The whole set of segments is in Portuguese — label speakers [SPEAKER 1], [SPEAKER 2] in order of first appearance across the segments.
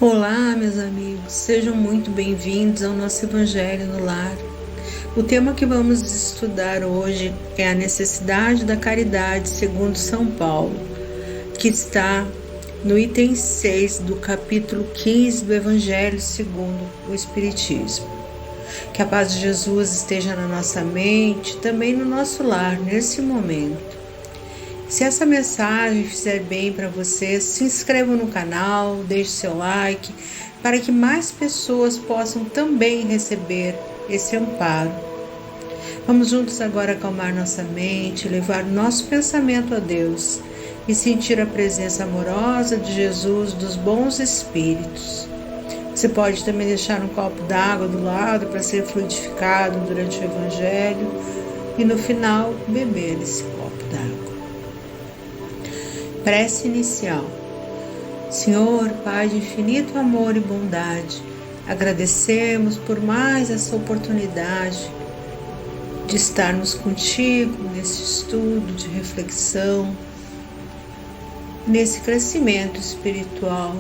[SPEAKER 1] Olá, meus amigos, sejam muito bem-vindos ao nosso Evangelho no Lar. O tema que vamos estudar hoje é a necessidade da caridade segundo São Paulo, que está no item 6 do capítulo 15 do Evangelho segundo o Espiritismo. Que a paz de Jesus esteja na nossa mente, também no nosso lar, nesse momento. Se essa mensagem fizer bem para você, se inscreva no canal, deixe seu like, para que mais pessoas possam também receber esse amparo. Vamos juntos agora acalmar nossa mente, levar nosso pensamento a Deus e sentir a presença amorosa de Jesus, dos bons espíritos. Você pode também deixar um copo d'água do lado para ser fluidificado durante o Evangelho e no final beber esse copo d'água. Prece inicial. Senhor, Pai de infinito amor e bondade, agradecemos por mais essa oportunidade de estarmos contigo nesse estudo de reflexão, nesse crescimento espiritual.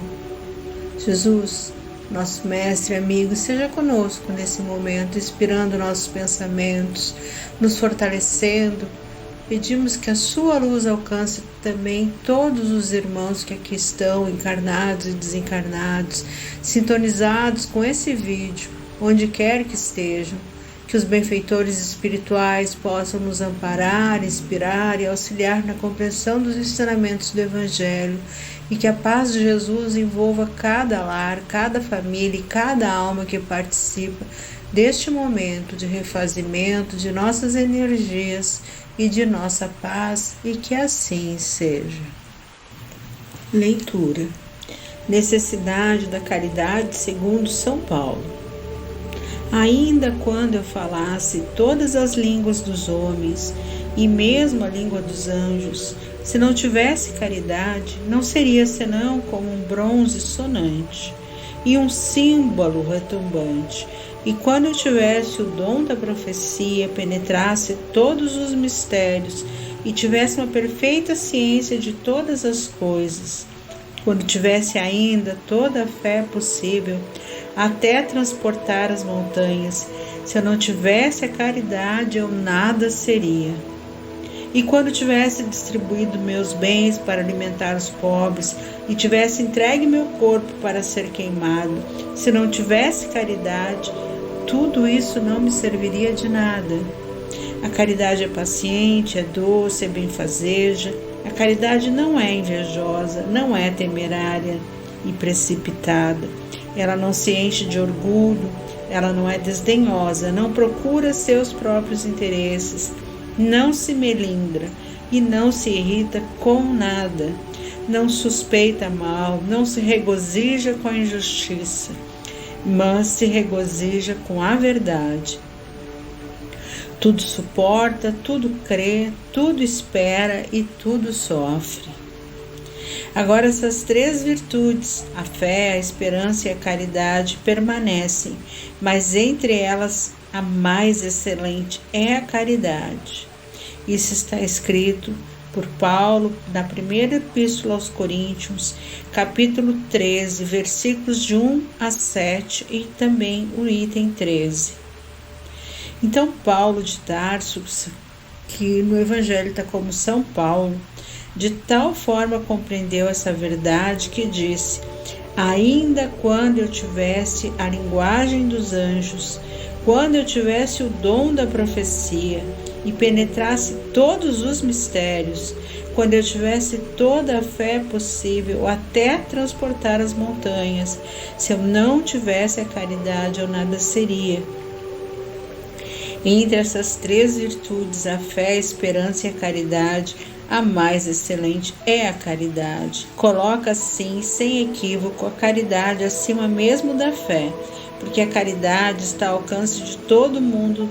[SPEAKER 1] Jesus, nosso mestre e amigo, seja conosco nesse momento, inspirando nossos pensamentos, nos fortalecendo. Pedimos que a sua luz alcance também todos os irmãos que aqui estão, encarnados e desencarnados, sintonizados com esse vídeo, onde quer que estejam, que os benfeitores espirituais possam nos amparar, inspirar e auxiliar na compreensão dos ensinamentos do Evangelho, e que a paz de Jesus envolva cada lar, cada família e cada alma que participa deste momento de refazimento de nossas energias e de nossa paz, e que assim seja. Leitura. Necessidade da caridade segundo São Paulo. Ainda quando eu falasse todas as línguas dos homens e mesmo a língua dos anjos, se não tivesse caridade, não seria senão como um bronze sonante e um símbolo retumbante. E quando eu tivesse o dom da profecia, penetrasse todos os mistérios e tivesse uma perfeita ciência de todas as coisas, quando tivesse ainda toda a fé possível, até transportar as montanhas, se eu não tivesse a caridade, eu nada seria. E quando tivesse distribuído meus bens para alimentar os pobres e tivesse entregue meu corpo para ser queimado, se não tivesse caridade, tudo isso não me serviria de nada. A caridade é paciente, é doce, é benfazeja. A caridade não é invejosa, não é temerária e precipitada. Ela não se enche de orgulho, ela não é desdenhosa, não procura seus próprios interesses, não se melindra e não se irrita com nada, não suspeita mal, não se regozija com a injustiça, mas se regozija com a verdade. Tudo suporta, tudo crê, tudo espera e tudo sofre. Agora essas três virtudes, a fé, a esperança e a caridade, permanecem, mas entre elas a mais excelente é a caridade. Isso está escrito por Paulo na primeira epístola aos Coríntios, capítulo 13, versículos de 1 a 7 e também o item 13. Então Paulo de Tarso, que no Evangelho está como São Paulo, de tal forma compreendeu essa verdade que disse: ainda quando eu tivesse a linguagem dos anjos, quando eu tivesse o dom da profecia e penetrasse todos os mistérios, quando eu tivesse toda a fé possível até transportar as montanhas, se eu não tivesse a caridade, eu nada seria. Entre essas três virtudes, a fé, a esperança e a caridade, a mais excelente é a caridade. Coloca assim, sem equívoco, a caridade acima mesmo da fé, porque a caridade está ao alcance de todo mundo,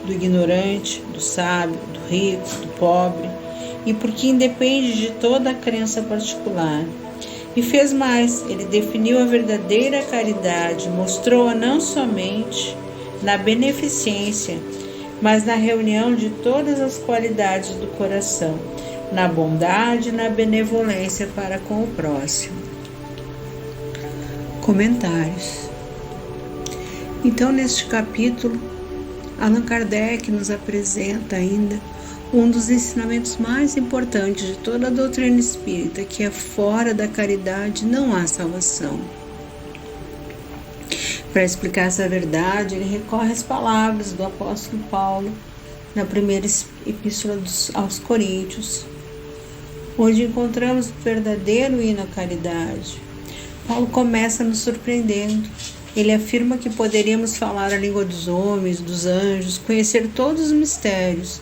[SPEAKER 1] do ignorante, do sábio, do rico, do pobre, e porque independe de toda a crença particular. E fez mais, ele definiu a verdadeira caridade, mostrou-a não somente na beneficência, mas na reunião de todas as qualidades do coração, na bondade e na benevolência para com o próximo. Comentários. Então, neste capítulo, Allan Kardec nos apresenta ainda um dos ensinamentos mais importantes de toda a doutrina espírita, que é: fora da caridade não há salvação. Para explicar essa verdade, ele recorre às palavras do apóstolo Paulo na primeira epístola aos Coríntios, onde encontramos o verdadeiro hino à caridade. Paulo começa nos surpreendendo. Ele afirma que poderíamos falar a língua dos homens, dos anjos, conhecer todos os mistérios,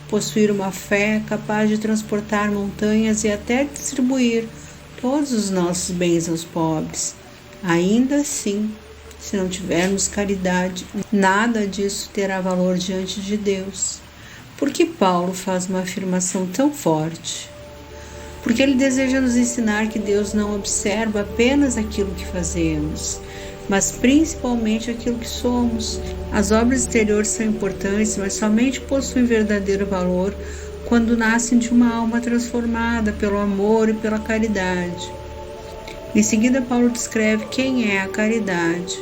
[SPEAKER 1] possuir uma fé capaz de transportar montanhas e até distribuir todos os nossos bens aos pobres. Ainda assim, se não tivermos caridade, nada disso terá valor diante de Deus. Por que Paulo faz uma afirmação tão forte? Porque ele deseja nos ensinar que Deus não observa apenas aquilo que fazemos, mas principalmente aquilo que somos. As obras exteriores são importantes, mas somente possuem verdadeiro valor quando nascem de uma alma transformada pelo amor e pela caridade. Em seguida, Paulo descreve quem é a caridade.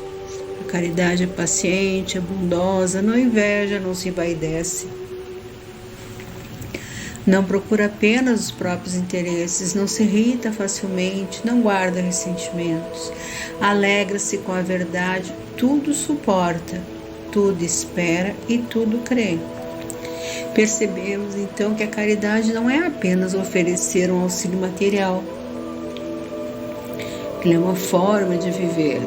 [SPEAKER 1] A caridade é paciente, é bondosa, não inveja, não se envaidece. Não procura apenas os próprios interesses, não se irrita facilmente, não guarda ressentimentos, alegra-se com a verdade, tudo suporta, tudo espera e tudo crê. Percebemos então que a caridade não é apenas oferecer um auxílio material. Ela é uma forma de viver.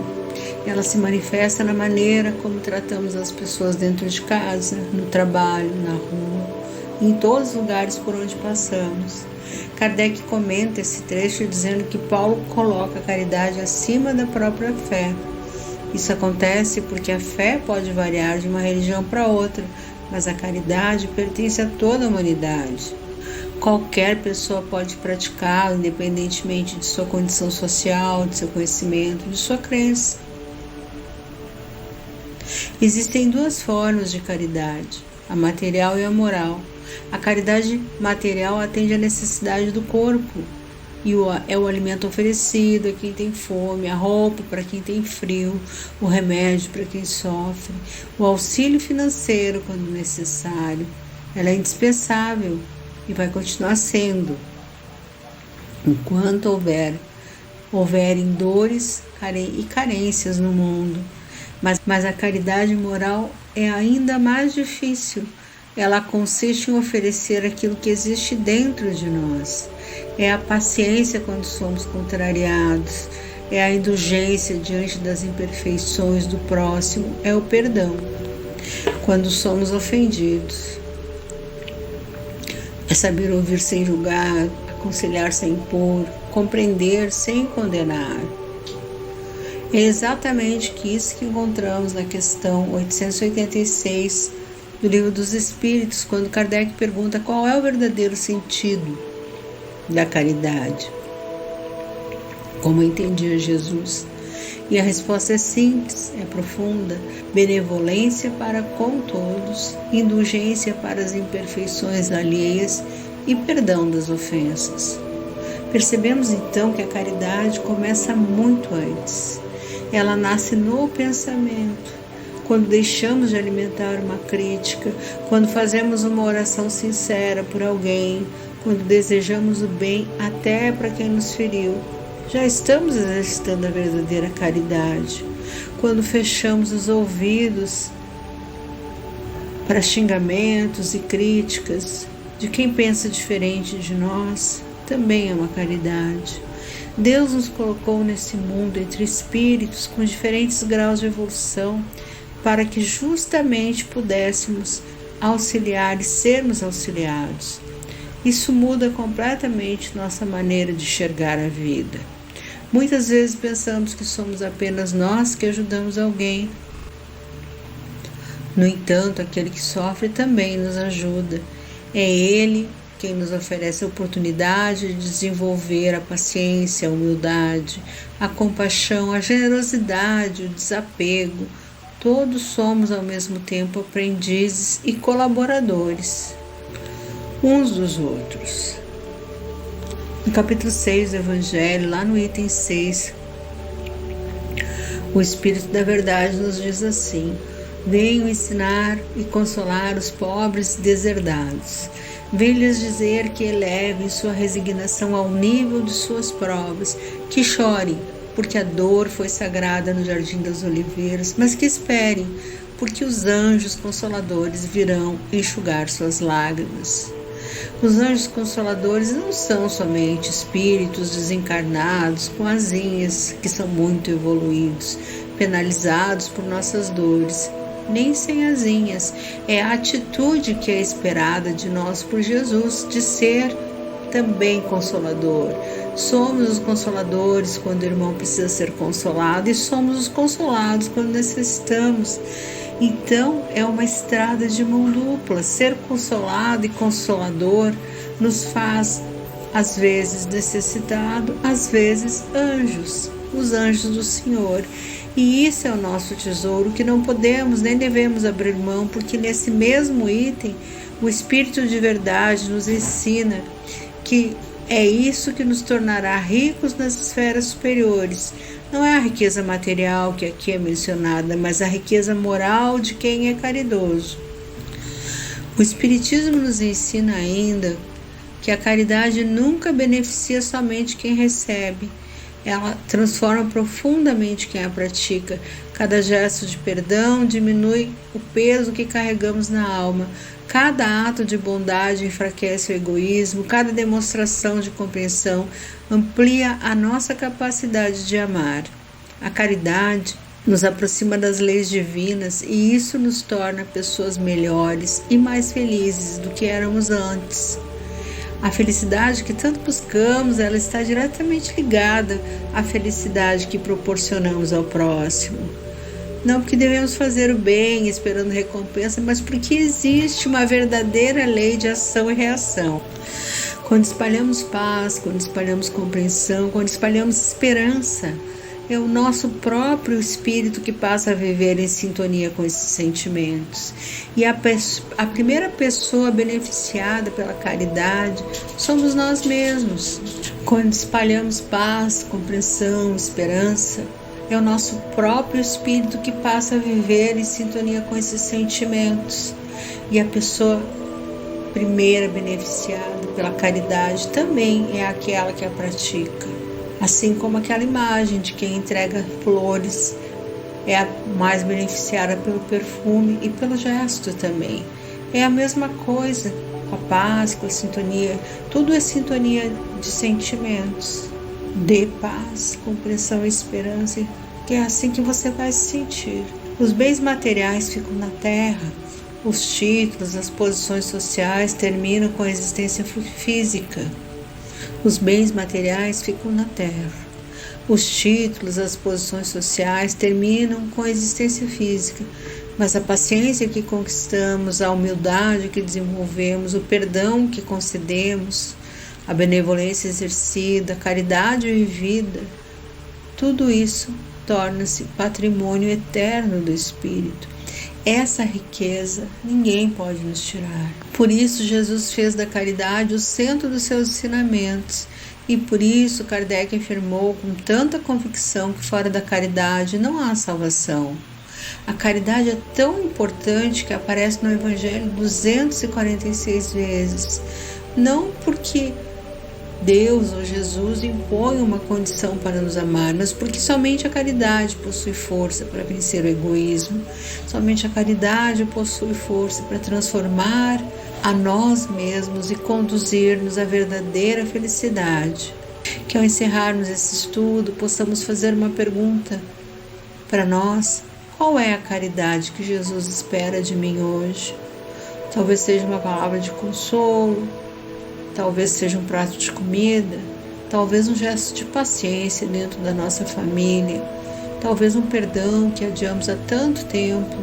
[SPEAKER 1] Ela se manifesta na maneira como tratamos as pessoas dentro de casa, no trabalho, na rua, em todos os lugares por onde passamos. Kardec comenta esse trecho dizendo que Paulo coloca a caridade acima da própria fé. Isso acontece porque a fé pode variar de uma religião para outra, mas a caridade pertence a toda a humanidade. Qualquer pessoa pode praticá-la, independentemente de sua condição social, de seu conhecimento, de sua crença. Existem duas formas de caridade, a material e a moral. A caridade material atende à necessidade do corpo e é o alimento oferecido a quem tem fome, a roupa para quem tem frio, o remédio para quem sofre, o auxílio financeiro quando necessário. Ela é indispensável e vai continuar sendo enquanto houverem dores e carências no mundo. Mas a caridade moral é ainda mais difícil. Ela consiste em oferecer aquilo que existe dentro de nós. É a paciência quando somos contrariados, é a indulgência diante das imperfeições do próximo, é o perdão quando somos ofendidos. É saber ouvir sem julgar, aconselhar sem impor, compreender sem condenar. É exatamente isso que encontramos na questão 886 do Livro dos Espíritos, quando Kardec pergunta qual é o verdadeiro sentido da caridade. Como entendia Jesus? E a resposta é simples, é profunda: benevolência para com todos, indulgência para as imperfeições alheias e perdão das ofensas. Percebemos então que a caridade começa muito antes. Ela nasce no pensamento. Quando deixamos de alimentar uma crítica, quando fazemos uma oração sincera por alguém, quando desejamos o bem até para quem nos feriu, já estamos exercitando a verdadeira caridade. Quando fechamos os ouvidos para xingamentos e críticas de quem pensa diferente de nós, também é uma caridade. Deus nos colocou nesse mundo entre espíritos com diferentes graus de evolução, para que justamente pudéssemos auxiliar e sermos auxiliados. Isso muda completamente nossa maneira de enxergar a vida. Muitas vezes pensamos que somos apenas nós que ajudamos alguém. No entanto, aquele que sofre também nos ajuda. É ele quem nos oferece a oportunidade de desenvolver a paciência, a humildade, a compaixão, a generosidade, o desapego. Todos somos ao mesmo tempo aprendizes e colaboradores uns dos outros. No capítulo 6 do Evangelho, lá no item 6, O Espírito da Verdade nos diz assim: venho ensinar e consolar os pobres deserdados. Venho lhes dizer que elevem sua resignação ao nível de suas provas, que chorem, porque a dor foi sagrada no Jardim das Oliveiras, mas que esperem, porque os anjos consoladores virão enxugar suas lágrimas. Os anjos consoladores não são somente espíritos desencarnados com asinhas que são muito evoluídos, penalizados por nossas dores, nem sem asinhas. É a atitude que é esperada de nós por Jesus, de ser também consolador. Somos os consoladores quando o irmão precisa ser consolado e somos os consolados quando necessitamos. Então é uma estrada de mão dupla. Ser consolado e consolador nos faz, às vezes, necessitado, às vezes, anjos, os anjos do Senhor. E isso é o nosso tesouro, que não podemos nem devemos abrir mão, porque nesse mesmo item o Espírito de Verdade nos ensina que é isso que nos tornará ricos nas esferas superiores. Não é a riqueza material que aqui é mencionada, mas a riqueza moral de quem é caridoso. O Espiritismo nos ensina ainda que a caridade nunca beneficia somente quem recebe. Ela transforma profundamente quem a pratica. Cada gesto de perdão diminui o peso que carregamos na alma. Cada ato de bondade enfraquece o egoísmo. Cada demonstração de compreensão amplia a nossa capacidade de amar. A caridade nos aproxima das leis divinas e isso nos torna pessoas melhores e mais felizes do que éramos antes. A felicidade que tanto buscamos, ela está diretamente ligada à felicidade que proporcionamos ao próximo. Não porque devemos fazer o bem esperando recompensa, mas porque existe uma verdadeira lei de ação e reação. Quando espalhamos paz, quando espalhamos compreensão, quando espalhamos esperança, é o nosso próprio espírito que passa a viver em sintonia com esses sentimentos. E a primeira pessoa beneficiada pela caridade somos nós mesmos. Quando espalhamos paz, compreensão, esperança, é o nosso próprio espírito que passa a viver em sintonia com esses sentimentos. E a pessoa primeira beneficiada pela caridade também é aquela que a pratica. Assim como aquela imagem de quem entrega flores é a mais beneficiada pelo perfume e pelo gesto também. É a mesma coisa com a paz, com a sintonia. Tudo é sintonia de sentimentos. Dê paz, compreensão e esperança, que é assim que você vai se sentir. Os bens materiais ficam na terra. Os títulos, as posições sociais terminam com a existência física. Os bens materiais ficam na terra. Os títulos, as posições sociais terminam com a existência física. Mas a paciência que conquistamos, a humildade que desenvolvemos, o perdão que concedemos, a benevolência exercida, a caridade vivida, tudo isso torna-se patrimônio eterno do Espírito. Essa riqueza ninguém pode nos tirar. Por isso Jesus fez da caridade o centro dos seus ensinamentos e por isso Kardec afirmou com tanta convicção que fora da caridade não há salvação. A caridade é tão importante que aparece no Evangelho 246 vezes, não porque Deus ou Jesus impõe uma condição para nos amar, mas porque somente a caridade possui força para vencer o egoísmo, somente a caridade possui força para transformar a nós mesmos e conduzir-nos à verdadeira felicidade. Que ao encerrarmos esse estudo, possamos fazer uma pergunta para nós: qual é a caridade que Jesus espera de mim hoje? Talvez seja uma palavra de consolo, talvez seja um prato de comida, talvez um gesto de paciência dentro da nossa família, talvez um perdão que adiamos há tanto tempo,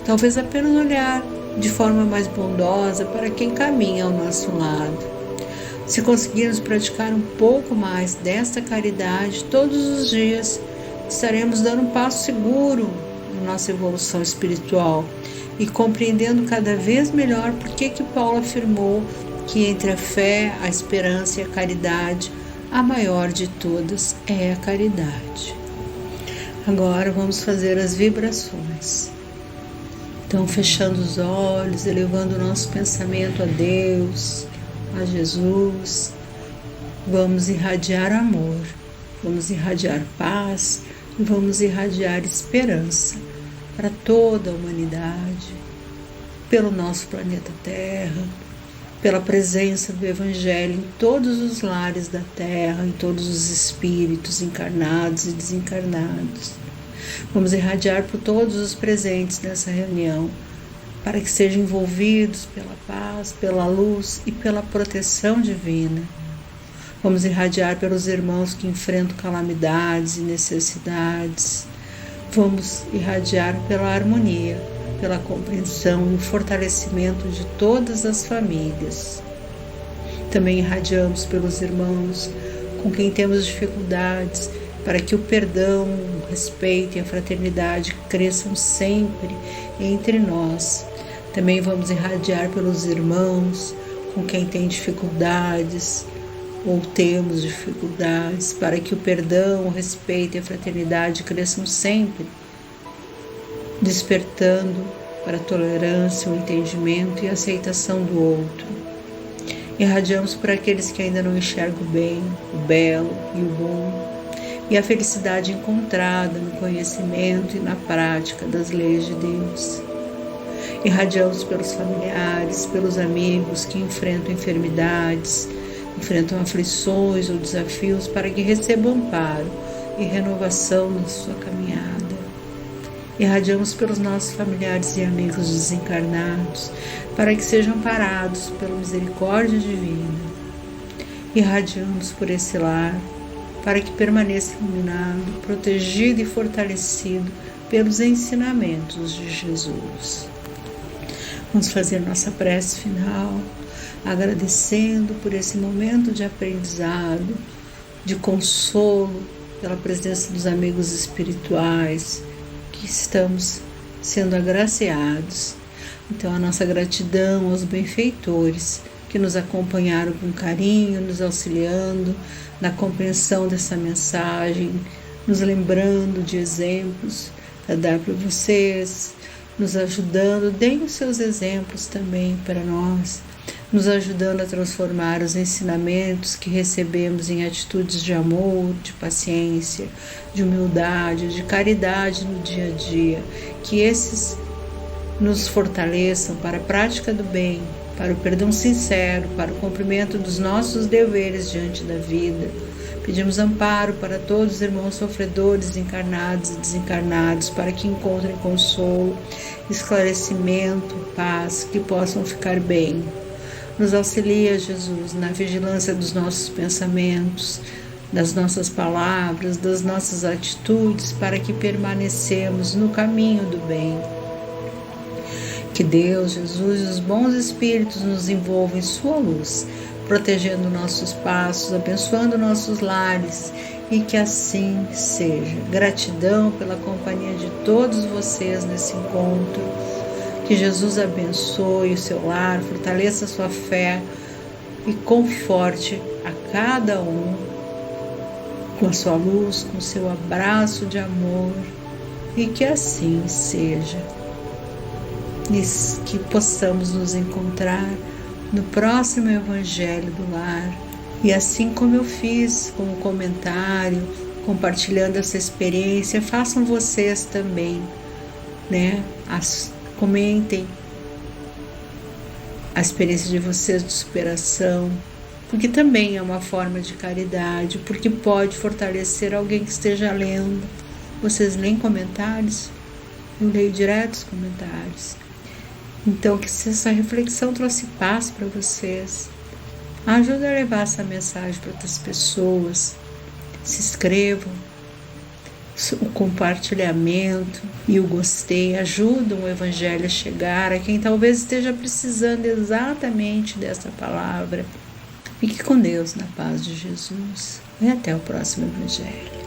[SPEAKER 1] talvez apenas olhar de forma mais bondosa para quem caminha ao nosso lado. Se conseguirmos praticar um pouco mais desta caridade todos os dias, estaremos dando um passo seguro na nossa evolução espiritual e compreendendo cada vez melhor por que Paulo afirmou que entre a fé, a esperança e a caridade, a maior de todas é a caridade. Agora vamos fazer as vibrações. Então, fechando os olhos, elevando o nosso pensamento a Deus, a Jesus, vamos irradiar amor, vamos irradiar paz e vamos irradiar esperança para toda a humanidade, pelo nosso planeta Terra, pela presença do Evangelho em todos os lares da Terra, em todos os espíritos encarnados e desencarnados. Vamos irradiar por todos os presentes nessa reunião, para que sejam envolvidos pela paz, pela luz e pela proteção divina. Vamos irradiar pelos irmãos que enfrentam calamidades e necessidades. Vamos irradiar pela harmonia, pela compreensão e fortalecimento de todas as famílias. Também irradiamos pelos irmãos com quem temos dificuldades, para que o perdão, o respeito e a fraternidade cresçam sempre entre nós. Também vamos irradiar pelos irmãos com quem tem dificuldades ou temos dificuldades, para que o perdão, o respeito e a fraternidade cresçam sempre, despertando para a tolerância, o entendimento e a aceitação do outro. Irradiamos por aqueles que ainda não enxergam o bem, o belo e o bom, e a felicidade encontrada no conhecimento e na prática das leis de Deus. Irradiamos pelos familiares, pelos amigos que enfrentam enfermidades, enfrentam aflições ou desafios, para que recebam amparo e renovação na sua caminhada. Irradiamos pelos nossos familiares e amigos desencarnados, para que sejam amparados pela misericórdia divina. Irradiamos por esse lar, para que permaneça iluminado, protegido e fortalecido pelos ensinamentos de Jesus. Vamos fazer nossa prece final, agradecendo por esse momento de aprendizado, de consolo, pela presença dos amigos espirituais, que estamos sendo agraciados. Então, a nossa gratidão aos benfeitores que nos acompanharam com carinho, nos auxiliando na compreensão dessa mensagem, nos lembrando de exemplos a dar para vocês, nos ajudando, deem os seus exemplos também para nós, nos ajudando a transformar os ensinamentos que recebemos em atitudes de amor, de paciência, de humildade, de caridade no dia a dia, que esses nos fortaleçam para a prática do bem, para o perdão sincero, para o cumprimento dos nossos deveres diante da vida. Pedimos amparo para todos os irmãos sofredores, encarnados e desencarnados, para que encontrem consolo, esclarecimento, paz, que possam ficar bem. Nos auxilia, Jesus, na vigilância dos nossos pensamentos, das nossas palavras, das nossas atitudes, para que permanecemos no caminho do bem. Que Deus, Jesus e os bons espíritos nos envolvam em sua luz, protegendo nossos passos, abençoando nossos lares, e que assim seja. Gratidão pela companhia de todos vocês nesse encontro. Que Jesus abençoe o seu lar, fortaleça a sua fé e conforte a cada um com a sua luz, com o seu abraço de amor, e que assim seja. E que possamos nos encontrar no próximo Evangelho do Lar. E assim como eu fiz com o comentário, compartilhando essa experiência, façam vocês também, né? Comentem a experiência de vocês de superação, porque também é uma forma de caridade, porque pode fortalecer alguém que esteja lendo. Vocês leem comentários? Eu leio direto os comentários. Então, que se essa reflexão trouxe paz para vocês, ajuda a levar essa mensagem para outras pessoas. Se inscrevam, o compartilhamento e o gostei ajudam o Evangelho a chegar a quem talvez esteja precisando exatamente dessa palavra. Fique com Deus na paz de Jesus e até o próximo Evangelho.